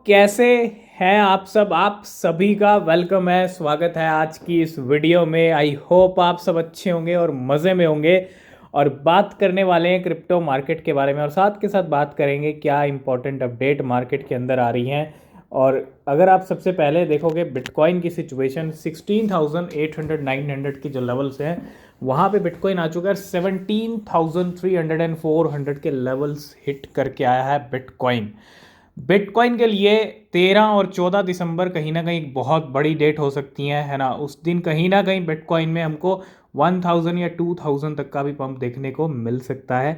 कैसे हैं आप सब। आप सभी का वेलकम है, स्वागत है आज की इस वीडियो में। आई होप आप सब अच्छे होंगे और मज़े में होंगे। और बात करने वाले हैं क्रिप्टो मार्केट के बारे में, और साथ के साथ बात करेंगे क्या इंपॉर्टेंट अपडेट मार्केट के अंदर आ रही हैं। और अगर आप सबसे पहले देखोगे बिटकॉइन की सिचुएशन, 16,800 900 की जो लेवल्स हैं वहाँ पे बिटकॉइन आ चुका है। 17,300 एंड 400 के लेवल्स हिट करके आया है बिटकॉइन। बिटकॉइन के लिए 13 और 14 दिसंबर कहीं ना कहीं बहुत बड़ी डेट हो सकती है ना। उस दिन कहीं ना कहीं बिटकॉइन में हमको 1000 या 2000 तक का भी पंप देखने को मिल सकता है।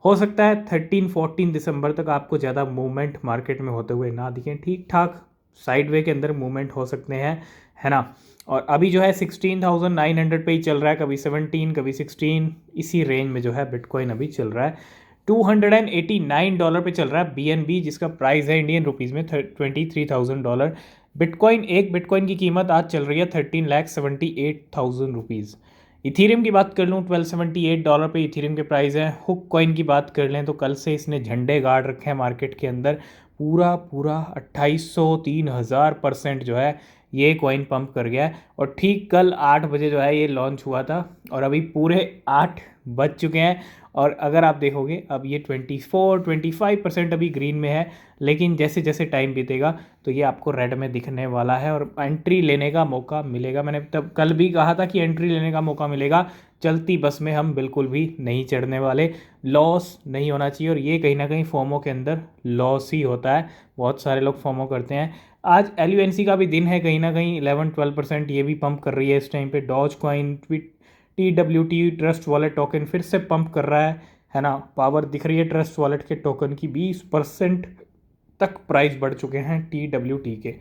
हो सकता है 13-14 दिसंबर तक आपको ज़्यादा मूवमेंट मार्केट में होते हुए ना दिखें, ठीक ठाक साइडवे के अंदर मूवमेंट हो सकते हैं, है ना। और अभी जो है 16,900 पे ही चल रहा है, कभी 17 कभी 16, इसी रेंज में जो है बिटकॉइन अभी चल रहा है। $289 पे चल रहा है BNB, जिसका प्राइस है इंडियन रुपीज़ में $23,000। एक बिटकॉइन की कीमत आज चल रही है 13,78,000 रुपीज़। इथीरियम की बात कर लूँ, $1278 पे इथीरियम के प्राइस है। हुक कॉइन की बात कर लें तो कल से इसने झंडे गाड़ रखे हैं मार्केट के अंदर। पूरा 2800 3000% जो है ये कॉइन पंप कर गया है। और ठीक कल 8 बजे जो है ये लॉन्च हुआ था और अभी पूरे 8 बज चुके हैं। और अगर आप देखोगे अब ये 24-25% अभी ग्रीन में है, लेकिन जैसे जैसे टाइम बीतेगा तो ये आपको रेड में दिखने वाला है और एंट्री लेने का मौका मिलेगा। मैंने तब कल भी कहा था कि एंट्री लेने का मौका मिलेगा। चलती बस में हम बिल्कुल भी नहीं चढ़ने वाले। लॉस नहीं होना चाहिए, और ये कहीं ना कहीं फोमो के अंदर लॉस ही होता है। बहुत सारे लोग फोमो करते हैं। आज LUNC का भी दिन है, कहीं ना कहीं 11-12% ये भी पंप कर रही है इस टाइम पे। Doge coin, TWT trust wallet token फिर से पंप कर रहा है ना। पावर दिख रही है ट्रस्ट वॉलेट के टोकन की, 20% तक प्राइस बढ़ चुके हैं TWT के।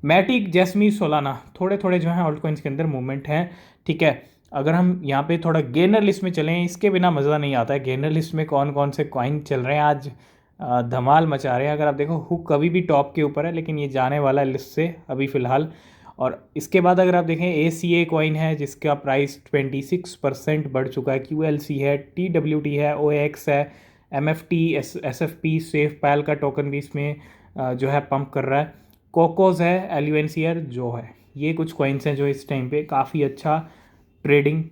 मैटिक, जैस्मी, सोलाना थोड़े थोड़े जो है ऑल्ट कॉइन्स के अंदर मूवमेंट है, ठीक है। अगर हम यहाँ पे थोड़ा गेनर लिस्ट में चलें, इसके बिना मज़ा नहीं आता है। गेनर लिस्ट में कौन कौन से कॉइन चल रहे हैं आज, धमाल मचा रहे हैं। अगर आप देखो हुक कभी भी टॉप के ऊपर है, लेकिन ये जाने वाला है लिस्ट से अभी फ़िलहाल। और इसके बाद अगर आप देखें ACA कॉइन है, जिसका प्राइस 26% बढ़ चुका है। QLC है, TWT है, OAX है, MFT, SFP, सेफ पैल का टोकन भी इसमें जो है पंप कर रहा है। कोकोज है, LUNCR जो है, ये कुछ कॉइन्स हैं जो इस टाइम पे काफ़ी अच्छा ट्रेडिंग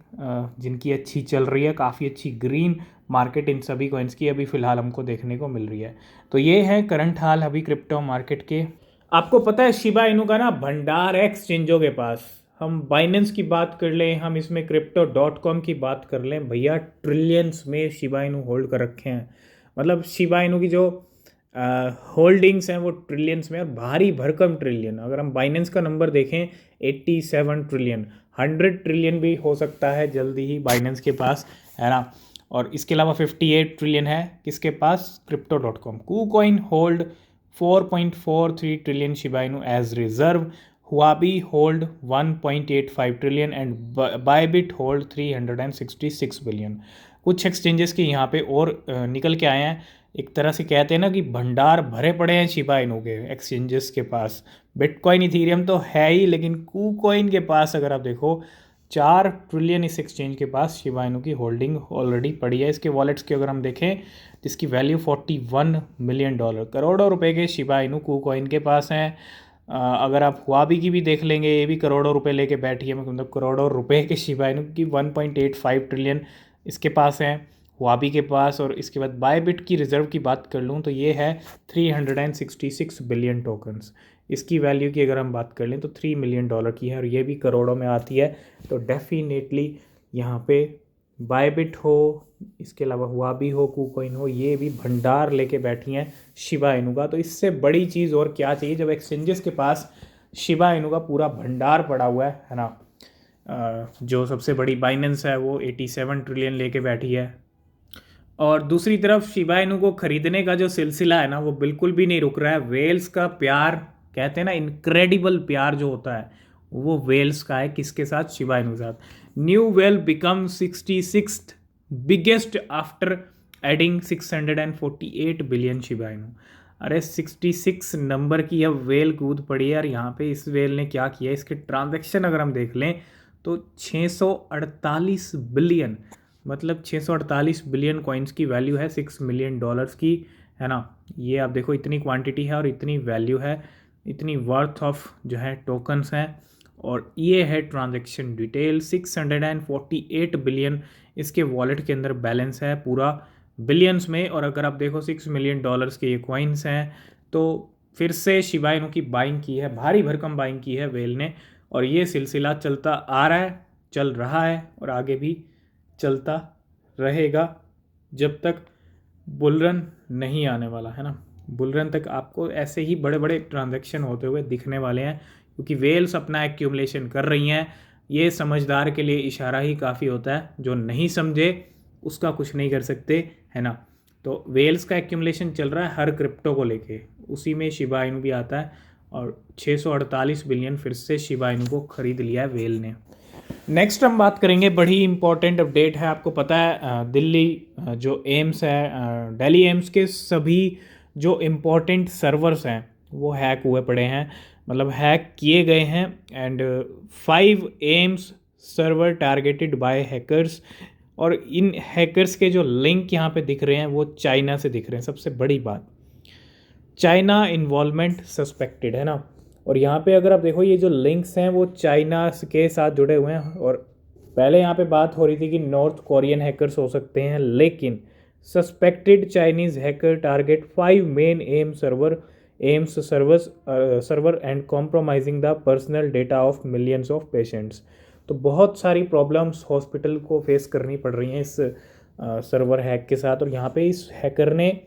जिनकी अच्छी चल रही है, काफ़ी अच्छी ग्रीन मार्केट इन सभी कॉइन्स की अभी फ़िलहाल हमको देखने को मिल रही है। तो ये है करंट हाल अभी क्रिप्टो मार्केट के। आपको पता है शिबा इनू का ना भंडार है एक्सचेंजों के पास। हम बाइनेंस की बात कर लें, हम इसमें Crypto.com की बात कर लें, भैया ट्रिलियंस में शिबा इनू होल्ड कर रखे हैं। मतलब शिबा इनू की जो होल्डिंग्स हैं वो ट्रिलियंस में, और भारी भरकम ट्रिलियन। अगर हम बाइनेंस का नंबर देखें 87 ट्रिलियन, 100 ट्रिलियन भी हो सकता है जल्दी ही बाइनेंस के पास, है ना। और इसके अलावा 58 ट्रिलियन है किसके पास, Crypto.com। KuCoin hold 4.43 trillion Shiba Inu as reserve. Huobi hold 1.85 trillion and Bybit hold 366 billion. कुछ एक्सचेंजेस के यहाँ पे और निकल के आए हैं। एक तरह से कहते हैं ना कि भंडार भरे पड़े हैं शिबा इनू के एक्सचेंजेस के पास। बिटकॉइन इथीरियम तो है ही, लेकिन KuCoin के पास अगर आप देखो 4 ट्रिलियन इस एक्सचेंज के पास शिबा इनू की होल्डिंग ऑलरेडी पड़ी है। इसके वॉलेट्स की अगर हम देखें तो इसकी वैल्यू $41 मिलियन, करोड़ों रुपए के शिबा इनू KuCoin के पास हैं। अगर आप हुआबी की भी देख लेंगे, ये भी करोड़ों रुपए लेके बैठी है, मतलब करोड़ों रुपए के शिबा इनू की 1.85 ट्रिलियन इसके पास हैं हुआबी के पास। और इसके बाद बायबिट की रिज़र्व की बात कर लूँ तो ये है 366 बिलियन टोकन्स। इसकी वैल्यू की अगर हम बात कर लें तो $3 मिलियन की है, और ये भी करोड़ों में आती है। तो डेफिनेटली यहाँ पे बायबिट हो, इसके अलावा हुआबी हो, KuCoin हो, ये भी भंडार लेके बैठी हैं शिबा इनू का। तो इससे बड़ी चीज़ और क्या चाहिए जब एक्सचेंजेस के पास शिबा इनू का पूरा भंडार पड़ा हुआ है ना। जो सबसे बड़ी बाइनेंस है वो 87 ट्रिलियन लेके बैठी है। और दूसरी तरफ शिबा इनू को खरीदने का जो सिलसिला है ना वो बिल्कुल भी नहीं रुक रहा है। वेल्स का प्यार, कहते हैं ना इनक्रेडिबल प्यार जो होता है, वो वेल्स का है किसके साथ, शिबा इनू के साथ। New well become 66th biggest after adding 648 billion Shiba Inu. अरे 66 नंबर की अब वेल कूद पड़ी है। और यहाँ पे इस वेल ने क्या किया, इसके ट्रांजैक्शन अगर हम देख लें तो 648 बिलियन, मतलब 648 बिलियन कॉइन्स की वैल्यू है $6 मिलियन की, है ना। ये आप देखो इतनी क्वांटिटी है और इतनी वैल्यू है, इतनी वर्थ ऑफ जो है टोकन्स हैं। और ये है ट्रांजैक्शन डिटेल, 648 बिलियन इसके वॉलेट के अंदर बैलेंस है, पूरा बिलियंस में। और अगर आप देखो $6 मिलियन के ये कॉइन्स हैं। तो फिर से शिबा इनू की बाइंग की है, भारी भरकम बाइंग की है वेल ने, और ये सिलसिला चलता आ रहा है, चल रहा है और आगे भी चलता रहेगा जब तक बुलरन नहीं आने वाला, है ना। बुलरन तक आपको ऐसे ही बड़े बड़े ट्रांजैक्शन होते हुए दिखने वाले हैं, क्योंकि वेल्स अपना एक्यूमुलेशन कर रही हैं। ये समझदार के लिए इशारा ही काफ़ी होता है, जो नहीं समझे उसका कुछ नहीं कर सकते, है ना। तो वेल्स का एक्यूमुलेशन चल रहा है हर क्रिप्टो को लेके, उसी में शिबा इनू भी आता है। और 648 बिलियन फिर से शिबा इनू को खरीद लिया है वेल ने। नेक्स्ट हम बात करेंगे, बड़ी इंपॉर्टेंट अपडेट है। आपको पता है दिल्ली जो एम्स है, दिल्ली एम्स के सभी जो इम्पोर्टेंट सर्वर्स हैं वो हैक हुए पड़े हैं, मतलब हैक किए गए हैं। And 5 AIIMS server targeted by hackers. और इन हैकर्स के जो लिंक यहाँ पे दिख रहे हैं वो चाइना से दिख रहे हैं। सबसे बड़ी बात, चाइना इन्वॉल्वमेंट सस्पेक्टेड, है ना। और यहाँ पे अगर आप देखो ये जो लिंक्स हैं वो चाइना के साथ जुड़े हुए हैं। और पहले यहाँ पे बात हो रही थी कि नॉर्थ कोरियन हैकर्स हो सकते हैं, लेकिन suspected Chinese hacker target 5 main aims server and compromising the personal data of millions of patients. तो बहुत सारी प्रॉब्लम्स हॉस्पिटल को फेस करनी पड़ रही हैं इस सर्वर हैक के साथ। और यहाँ पे इस हैकर ने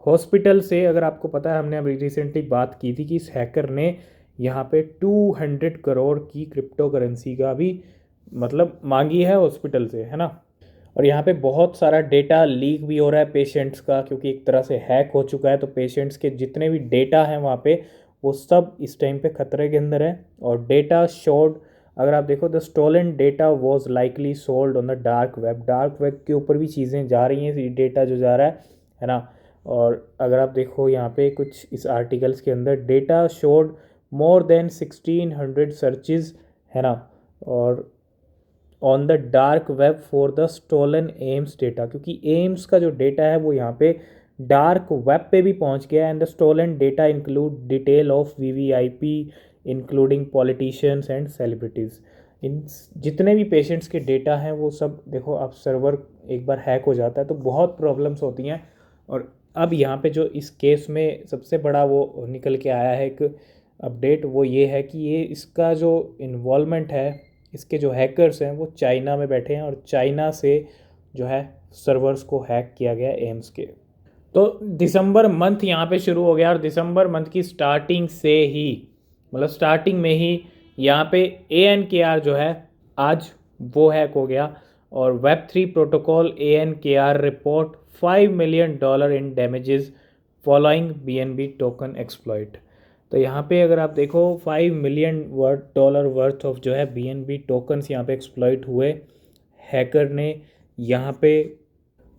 हॉस्पिटल से, अगर आपको पता है हमने अभी रिसेंटली बात की थी कि इस हैकर ने यहाँ पे 200 करोड़ की क्रिप्टो करेंसी का भी मतलब मांगी है हॉस्पिटल से, है ना। और यहाँ पे बहुत सारा डेटा लीक भी हो रहा है पेशेंट्स का, क्योंकि एक तरह से हैक हो चुका है। तो पेशेंट्स के जितने भी डेटा हैं वहाँ पे वो सब इस टाइम पे खतरे के अंदर है। और डेटा शोड, अगर आप देखो, the stolen data was likely sold on the dark web के ऊपर भी चीज़ें जा रही हैं, डेटा जो जा रहा है ना। और अगर आप देखो यहाँ पे कुछ इस आर्टिकल्स के अंदर, data showed more than 1600 searches, है ना। और on the dark web for the stolen AIIMS data, क्योंकि एम्स का जो डेटा है वो यहाँ पे डार्क वेब पे भी पहुँच गया। And the stolen data include detail of VVIP including politicians and celebrities. इन जितने भी पेशेंट्स के डेटा हैं वो सब देखो, अब सर्वर एक बार हैक हो जाता है तो बहुत प्रॉब्लम्स होती हैं। और अब यहाँ पे जो इस केस में सबसे बड़ा वो निकल के आया है एक अपडेट, वो ये है कि ये इसका जो इन्वॉल्वमेंट है, इसके जो हैकर्स हैं वो चाइना में बैठे हैं और चाइना से जो है सर्वर्स को हैक किया गया एम्स के। तो दिसंबर मंथ यहाँ पे शुरू हो गया और दिसंबर मंथ की स्टार्टिंग से ही, मतलब स्टार्टिंग में ही यहाँ पे ANKR जो है आज वो हैक हो गया। और Web3 protocol ANKR report $5 million in damages following BNB token exploit. तो यहाँ पे अगर आप देखो $5 मिलियन वर्थ ऑफ जो है BNB टोकन्स यहाँ पे एक्सप्लॉइट हुए हैकर ने यहाँ पे।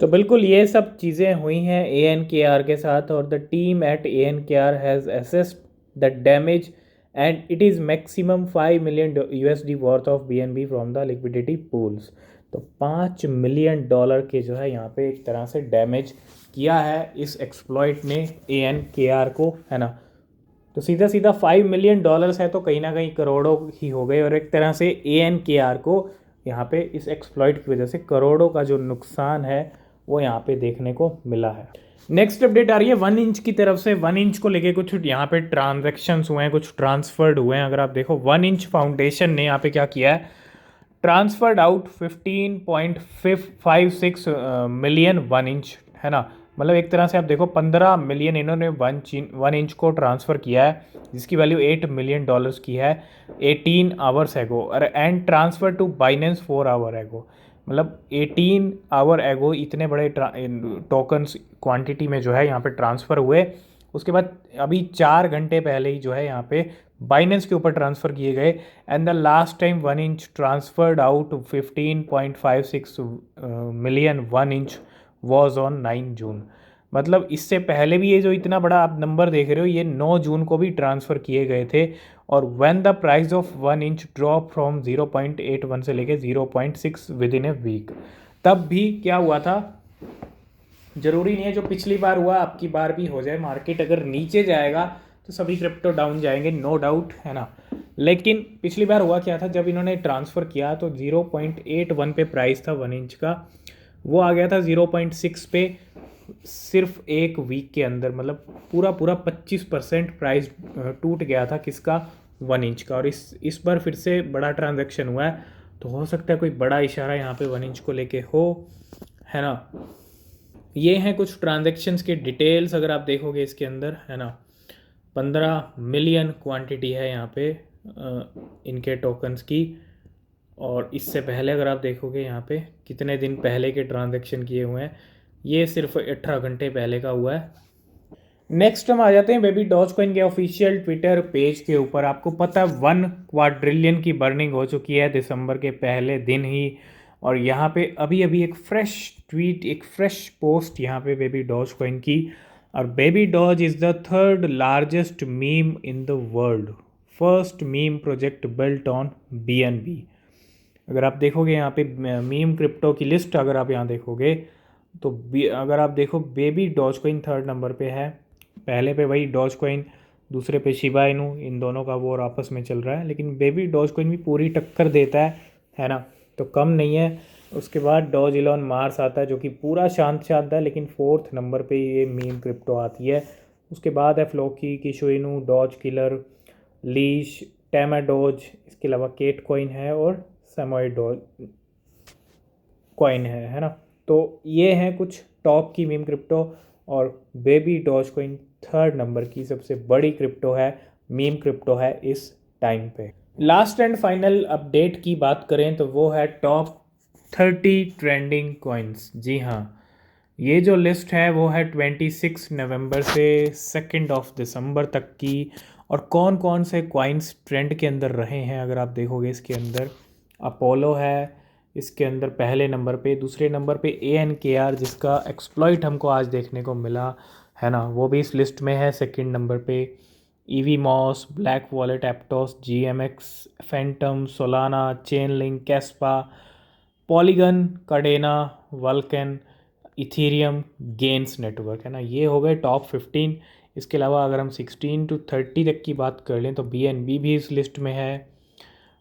तो बिल्कुल ये सब चीज़ें हुई हैं ANKR के साथ। और the team at ANKR has assessed the damage and it is maximum $5 million worth of BNB from the liquidity pools. तो $5 मिलियन के जो है यहाँ पे एक तरह से डैमेज किया है इस एक्सप्लॉइट ने ANKR को, है ना। तो सीधा सीधा $5 मिलियन है तो कहीं ना कहीं करोड़ों ही हो गए। और एक तरह से ANKR को यहाँ पे इस एक्सप्लॉइट की वजह से करोड़ों का जो नुकसान है वो यहाँ पे देखने को मिला है। नेक्स्ट अपडेट आ रही है 1 इंच की तरफ से। 1 इंच को लेके कुछ यहाँ पे ट्रांजैक्शंस हुए हैं, कुछ ट्रांसफर्ड हुए हैं। अगर आप देखो 1 इंच फाउंडेशन ने यहाँ पे क्या किया है, ट्रांसफर्ड आउट 15.56 मिलियन 1 इंच, है ना। मतलब एक तरह से आप देखो 15 मिलियन इन्होंने 1 इंच को ट्रांसफ़र किया है, जिसकी वैल्यू $8 मिलियन की है 18 आवर्स एगो। और and transfer to Binance 4 hour ago, मतलब 18 आवर एगो इतने बड़े टोकन्स क्वांटिटी में जो है यहाँ पे ट्रांसफ़र हुए। उसके बाद अभी 4 घंटे पहले ही जो है यहाँ पे बाइनेंस के ऊपर ट्रांसफ़र किए गए। And the last time 1 inch transferred out 15.56 million 1 inch was on 9 जून। मतलब इससे पहले भी ये जो इतना बड़ा आप नंबर देख रहे हो ये 9 जून को भी ट्रांसफ़र किए गए थे। और when the price of 1 inch drop from 0.81 से लेके 0.6 विद इन ए वीक, तब भी क्या हुआ था, ज़रूरी नहीं है जो पिछली बार हुआ आपकी बार भी हो जाए। मार्केट अगर नीचे जाएगा तो सभी क्रिप्टो डाउन जाएंगे, नो डाउट, है ना। लेकिन पिछली बार हुआ क्या था, जब इन्होंने ट्रांसफ़र किया तो 0.81 पे प्राइस था 1 इंच का, वो आ गया था 0.6 पे सिर्फ एक वीक के अंदर। मतलब पूरा पूरा 25% प्राइस टूट गया था किसका, 1 इंच का। और इस बार फिर से बड़ा ट्रांजैक्शन हुआ है, तो हो सकता है कोई बड़ा इशारा यहाँ पे 1 इंच को लेके हो, है ना। ये हैं कुछ ट्रांजैक्शंस के डिटेल्स, अगर आप देखोगे इसके अंदर, है ना। 15 मिलियन क्वांटिटी है यहाँ पे इनके टोकन्स की। और इससे पहले अगर आप देखोगे यहाँ पे कितने दिन पहले के ट्रांजैक्शन किए हुए हैं, ये सिर्फ 18 घंटे पहले का हुआ है। नेक्स्ट हम आ जाते हैं बेबी डॉज कॉइन के ऑफिशियल ट्विटर पेज के ऊपर। आपको पता है 1 क्वाड्रिलियन की बर्निंग हो चुकी है दिसंबर के पहले दिन ही। और यहाँ पे अभी अभी एक फ्रेश ट्वीट, एक फ्रेश पोस्ट यहाँ पे बेबी डॉज कॉइन की। और baby doge is the 3rd largest meme in the world, first meme project built on BNB। अगर आप देखोगे यहाँ पे मीम क्रिप्टो की लिस्ट, अगर आप यहाँ देखोगे तो अगर आप देखो baby doge coin 3rd number पे है, पहले पे वही डॉज कॉइन, दूसरे पे शिबा इनू, इन दोनों का वॉर आपस में चल रहा है। लेकिन बेबी डॉज कॉइन भी पूरी टक्कर देता है ना, तो कम नहीं है। उसके बाद डॉज इलॉन मार्स आता है जो कि पूरा शांत है, लेकिन 4th नंबर पे ये मीम क्रिप्टो आती है। उसके बाद है फ्लोकी, किशोइनू, डॉज किलर, लीश, टैमाडोज, इसके अलावा केट कॉइन है और सेमोइड डॉज कॉइन है ना। तो ये हैं कुछ टॉप की मीम क्रिप्टो, और baby doge coin 3rd number की सबसे बड़ी क्रिप्टो है, मीम क्रिप्टो है इस टाइम पे। लास्ट एंड फाइनल अपडेट की बात करें तो वो है टॉप 30 ट्रेंडिंग कॉइन्स। जी हाँ, ये जो लिस्ट है वो है 26 नवंबर से 2 दिसंबर तक की। और कौन कौन से कॉइन्स ट्रेंड के अंदर रहे हैं, अगर आप देखोगे इसके अंदर अपोलो है इसके अंदर पहले नंबर पे, दूसरे नंबर पे ANKR जिसका एक्सप्लॉइट हमको आज देखने को मिला, है ना, वो भी इस लिस्ट में है 2nd नंबर पे। EV मॉस, black wallet, Aptos, GMX, Fantom, Solana, Chainlink, Kaspa, Polygon, Cardano, Vulcan, Ethereum, Gains Network, है ना। ये हो गए टॉप 15। इसके अलावा अगर हम 16 to 30 तक की बात कर लें तो BNB भी इस लिस्ट में है,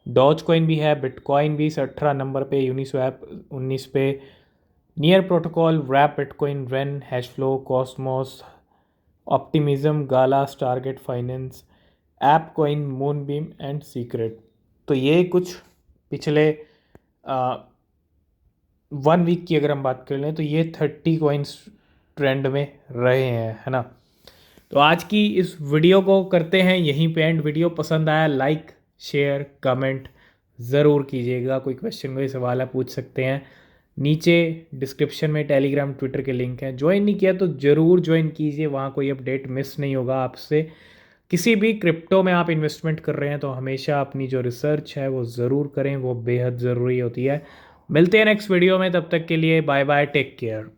डॉज कॉइन भी है, बिटकॉइन भी 18 नंबर पे, यूनिस्वैप 19 पे, Near Protocol, wrapped, Bitcoin, Ren, Hashflow, Cosmos, Optimism, Gala, Stargate Finance, ApeCoin, Moonbeam and Secret. तो ये कुछ पिछले 1 वीक की अगर हम बात कर लें तो ये 30 कॉइन्स ट्रेंड में रहे हैं, है ना। तो आज की इस वीडियो को करते हैं यहीं पे एंड। वीडियो पसंद आया लाइक, शेयर, कमेंट ज़रूर कीजिएगा। कोई क्वेश्चन, कोई सवाल आप पूछ सकते हैं। नीचे डिस्क्रिप्शन में टेलीग्राम, ट्विटर के लिंक हैं। ज्वाइन नहीं किया तो ज़रूर ज्वाइन कीजिए, वहाँ कोई अपडेट मिस नहीं होगा आपसे। किसी भी क्रिप्टो में आप इन्वेस्टमेंट कर रहे हैं तो हमेशा अपनी जो रिसर्च है वो ज़रूर करें, वो बेहद ज़रूरी होती है। मिलते हैं नेक्स्ट वीडियो में, तब तक के लिए बाय बाय, टेक केयर।